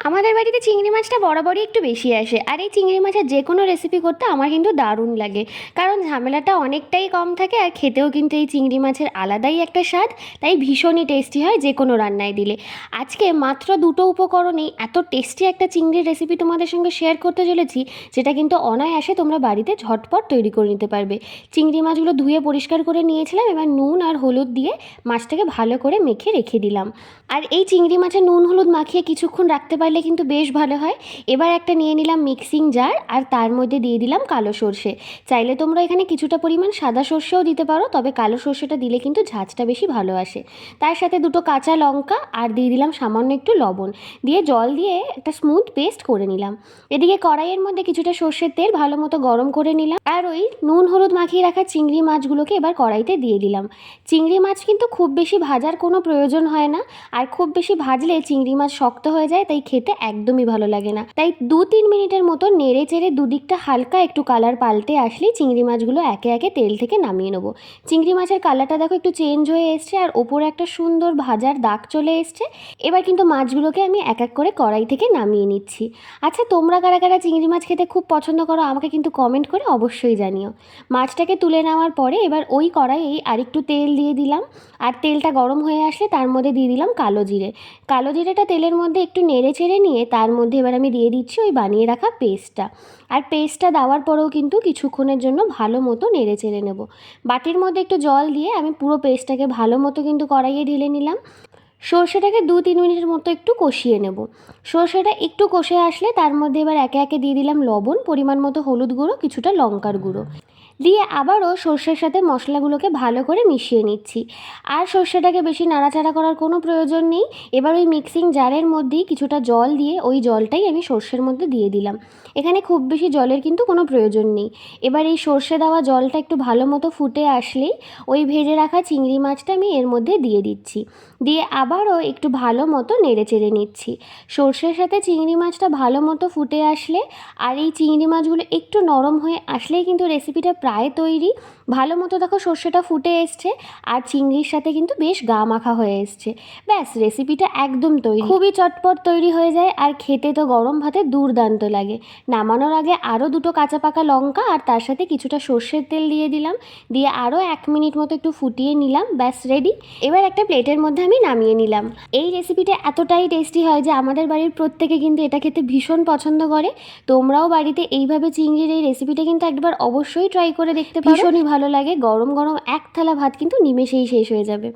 আমাদের বাড়িতে চিংড়ি মাছটা বরাবরই একটু বেশি আসে, আর এই চিংড়ি মাছের যে কোনো রেসিপি করতে আমার কিন্তু দারুণ লাগে, কারণ ঝামেলাটা অনেকটাই কম থাকে আর খেতেও কিন্তু এই চিংড়ি মাছের আলাদাই একটা স্বাদ। তাই ভীষণই টেস্টি হয় যে কোনো রান্নায় দিলে। আজকে মাত্র দুটো উপকরণেই এত টেস্টি একটা চিংড়ির রেসিপি তোমাদের সঙ্গে শেয়ার করতে চলেছি, যেটা কিন্তু অনায়াসে তোমরা বাড়িতে ঝটপট তৈরি করে নিতে পারবে। চিংড়ি মাছগুলো ধুয়ে পরিষ্কার করে নিয়েছিলাম, এবার নুন আর হলুদ দিয়ে মাছটাকে ভালো করে মেখে রেখে দিলাম। আর এই চিংড়ি মাছের নুন হলুদ মাখিয়ে কিছুক্ষণ রাখতে পারলে কিন্তু বেশ ভালো হয়। এবার একটা নিয়ে নিলাম মিক্সিং জার, আর তার মধ্যে দিয়ে দিলাম কালো সর্ষে। চাইলে তোমরা এখানে কিছুটা পরিমাণ সাদা সর্ষেও দিতে পারো, তবে কালো সর্ষেটা দিলে কিন্তু ঝাঁঝটা বেশি ভালো আসে। তার সাথে দুটো কাঁচা লঙ্কা আর দিয়ে দিলাম সামান্য একটু লবণ, দিয়ে জল দিয়ে একটা স্মুথ পেস্ট করে নিলাম। এদিকে কড়াইয়ের মধ্যে কিছুটা সর্ষের তেল ভালো মতো গরম করে নিলাম, আর ওই নুন হলুদ মাখিয়ে রাখা চিংড়ি মাছগুলোকে এবার কড়াইতে দিয়ে দিলাম। চিংড়ি মাছ কিন্তু খুব বেশি ভাজার কোনো প্রয়োজন হয় না, আর খুব বেশি ভাজলে চিংড়ি মাছ শক্ত হয়ে যায়, তাই খেতে একদমই ভালো লাগে না। তাই 2-3 মিনিটের মতো নেড়ে চেড়ে দুদিকটা হালকা একটু কালার পাল্টে আসলেই চিংড়ি মাছগুলো একে একে তেল থেকে নামিয়ে নেবো। চিংড়ি মাছের কালারটা দেখো একটু চেঞ্জ হয়ে এসছে, আর ওপরে একটা সুন্দর ভাজার দাগ চলে এসছে। এবার কিন্তু মাছগুলোকে আমি এক এক করে কড়াই থেকে নামিয়ে নিচ্ছি। আচ্ছা, তোমরা কারা কারা চিংড়ি মাছ খেতে খুব পছন্দ করো আমাকে কিন্তু কমেন্ট করে অবশ্যই জানিও। মাছটাকে তুলে নেওয়ার পরে এবার ওই কড়াইয়ে আরেকটু তেল দিয়ে দিলাম, আর তেলটা গরম হয়ে আসলে তার মধ্যে দিয়ে দিলাম কালো জিরে। কালো জিরেটা তেলের মধ্যে একটু নেড়ে চেড়ে নিয়ে তার মধ্যে এবার আমি দিয়ে দিচ্ছি ওই বানিয়ে রাখা পেস্টটা। আর পেস্টটা দেওয়ার পরেও কিন্তু কিছুক্ষণের জন্য ভালো মতো নেড়ে চেড়ে নেব। বাটির মধ্যে একটু জল দিয়ে আমি পুরো পেস্টটাকে ভালো মতো কিন্তু কড়াইয়ে ঢেলে নিলাম। সর্ষেটাকে 2-3 মিনিটের মতো একটু কষিয়ে নেব। সর্ষেটা একটু কষে আসলে তার মধ্যে এবার একে একে দিয়ে দিলাম লবণ, পরিমাণ মতো হলুদ গুঁড়ো, কিছুটা লঙ্কার গুঁড়ো দিয়ে আবারও সর্ষের সাথে মশলাগুলোকে ভালো করে মিশিয়ে নিচ্ছি। আর সর্ষেটাকে বেশি নাড়াচাড়া করার কোনো প্রয়োজন নেই। এবার ওই মিক্সিং জারের মধ্যেই কিছুটা জল দিয়ে ওই জলটাই আমি সর্ষের মধ্যে দিয়ে দিলাম। এখানে খুব বেশি জলের কিন্তু কোনো প্রয়োজন নেই। এবার এই সর্ষে দেওয়া জলটা একটু ভালো মতো ফুটে আসলেই ওই ভেজে রাখা চিংড়ি মাছটা আমি এর মধ্যে দিয়ে দিচ্ছি, দিয়ে আবারও একটু ভালো মতো নেড়ে চেড়ে নিচ্ছি। সর্ষের সাথে চিংড়ি মাছটা ভালো মতো ফুটে আসলে আর এই চিংড়ি মাছগুলো একটু নরম হয়ে আসলেই কিন্তু রেসিপিটা প্রায় তৈরি। ভালো মতো দেখো সর্ষেটা ফুটে এসছে, আর চিংড়ির সাথে কিন্তু বেশ গা মাখা হয়ে এসছে। ব্যাস, রেসিপিটা একদম তৈরি। খুবই চটপট তৈরি হয়ে যায়, আর খেতে তো গরম ভাতে দুর্দান্ত লাগে। নামানোর আগে আরও দুটো কাঁচা পাকা লঙ্কা আর তার সাথে কিছুটা সর্ষের তেল দিয়ে দিলাম, দিয়ে আরও 1 মিনিট মতো একটু ফুটিয়ে নিলাম। ব্যাস রেডি। এবার একটা প্লেটের মধ্যে আমি নামিয়ে নিলাম। এই রেসিপিটা এতটাই টেস্টি হয় যে আমাদের বাড়ির প্রত্যেকে কিন্তু এটা খেতে ভীষণ পছন্দ করে। তোমরাও বাড়িতে এইভাবে চিংড়ির এই রেসিপিটা কিন্তু একবার অবশ্যই ট্রাই করে দেখতে পারো। ভীষণই ভালো লাগে, গরম গরম এক থালা ভাত কিন্তু নিমেষেই শেষ হয়ে যাবে।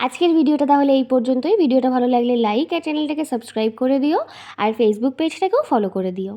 আজকের ভিডিওটা তাহলে এই পর্যন্তই। ভিডিওটা ভালো লাগলে লাইক আর চ্যানেলটাকে সাবস্ক্রাইব করে দিও, আর ফেসবুক পেজটাকেও ফলো করে দিও।